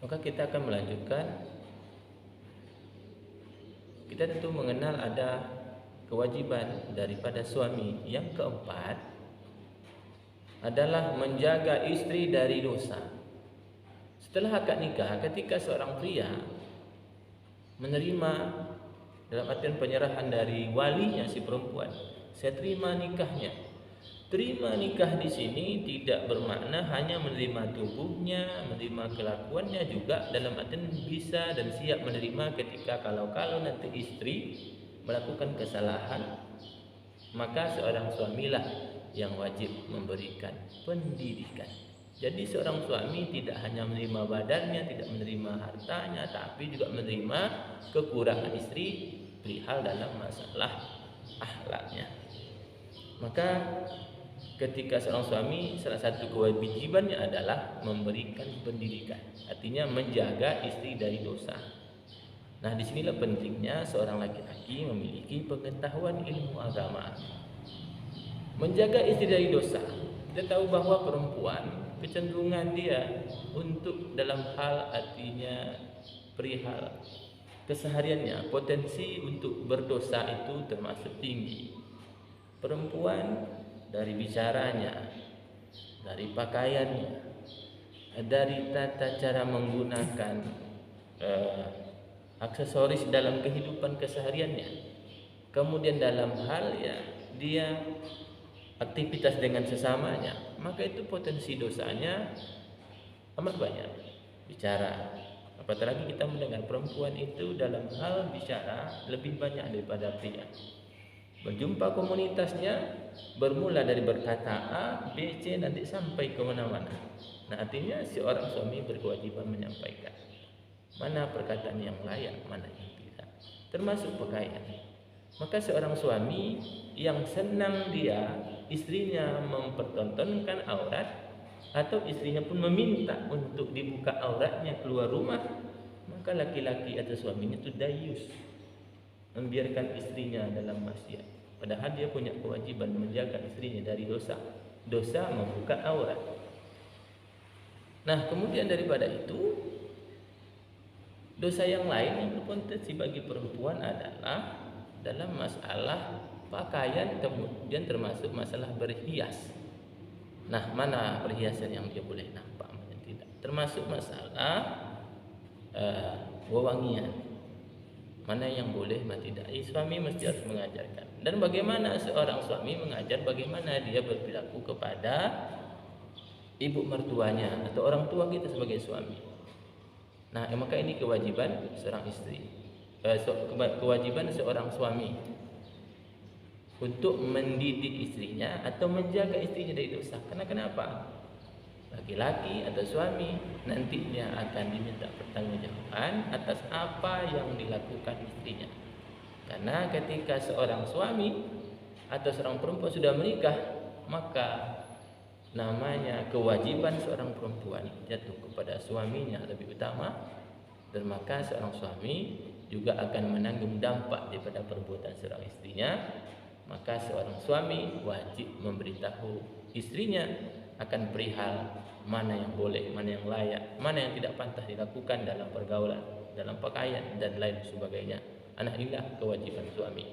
Maka kita akan melanjutkan. Kita tentu mengenal ada kewajiban daripada suami. Yang keempat adalah menjaga istri dari dosa. Setelah akad nikah, ketika seorang pria menerima, dalam artian penyerahan dari walinya si perempuan, saya terima nikahnya. Terima nikah di sini tidak bermakna hanya menerima tubuhnya, menerima kelakuannya, juga dalam artian bisa dan siap menerima ketika kalau nanti istri melakukan kesalahan, maka seorang suamilah yang wajib memberikan pendidikan. Jadi seorang suami tidak hanya menerima badannya, tidak menerima hartanya, tapi juga menerima kekurangan istri perihal dalam masalah akhlaknya. Maka ketika seorang suami, salah satu kewajibannya adalah memberikan pendidikan, artinya menjaga istri dari dosa. Nah, disinilah pentingnya seorang laki-laki memiliki pengetahuan ilmu agama. Menjaga istri dari dosa. Kita tahu bahwa perempuan kecenderungan dia untuk dalam hal artinya perihal kesehariannya, potensi untuk berdosa itu termasuk tinggi. Perempuan dari bicaranya, dari pakaiannya, dari tata cara menggunakan aksesoris dalam kehidupan kesehariannya, kemudian dalam hal ya dia aktivitas dengan sesamanya, maka itu potensi dosanya amat banyak. Bicara, apatah lagi kita mendengar perempuan itu dalam hal bicara lebih banyak daripada pria. Berjumpa komunitasnya bermula dari berkata A, B, C, nanti sampai ke mana-mana. Nah, artinya seorang suami berkewajiban menyampaikan mana perkataan yang layak, mana yang tidak, termasuk pakaian. Maka seorang suami yang senang dia istrinya mempertontonkan aurat, atau istrinya pun meminta untuk dibuka auratnya keluar rumah, maka laki-laki atau suaminya itu dayus, membiarkan istrinya dalam maksiat, padahal dia punya kewajiban menjaga istrinya dari dosa membuka aurat. Nah, kemudian daripada itu, dosa yang lain yang berpotensi bagi perempuan adalah dalam masalah pakaian, kemudian termasuk masalah berhias. Nah, mana perhiasan yang dia boleh nampak, mana yang tidak, termasuk masalah wewangian, mana yang boleh, mana tidak. Suami mesti harus mengajarkan. Dan bagaimana seorang suami mengajar bagaimana dia berperilaku kepada ibu mertuanya atau orang tua kita sebagai suami. Nah, maka ini kewajiban seorang istri, kewajiban seorang suami untuk mendidik istrinya atau menjaga istrinya dari dosa. Karena kenapa? Laki-laki atau suami nantinya akan diminta pertanggungjawaban atas apa yang dilakukan istrinya. Karena ketika seorang suami atau seorang perempuan sudah menikah, maka namanya kewajiban seorang perempuan jatuh kepada suaminya lebih utama, dan maka seorang suami juga akan menanggung dampak daripada perbuatan seorang istrinya. Maka seorang suami wajib memberitahu istrinya akan perihal mana yang boleh, mana yang layak, mana yang tidak pantas dilakukan dalam pergaulan, dalam pakaian dan lain sebagainya. Inilah kewajiban suami.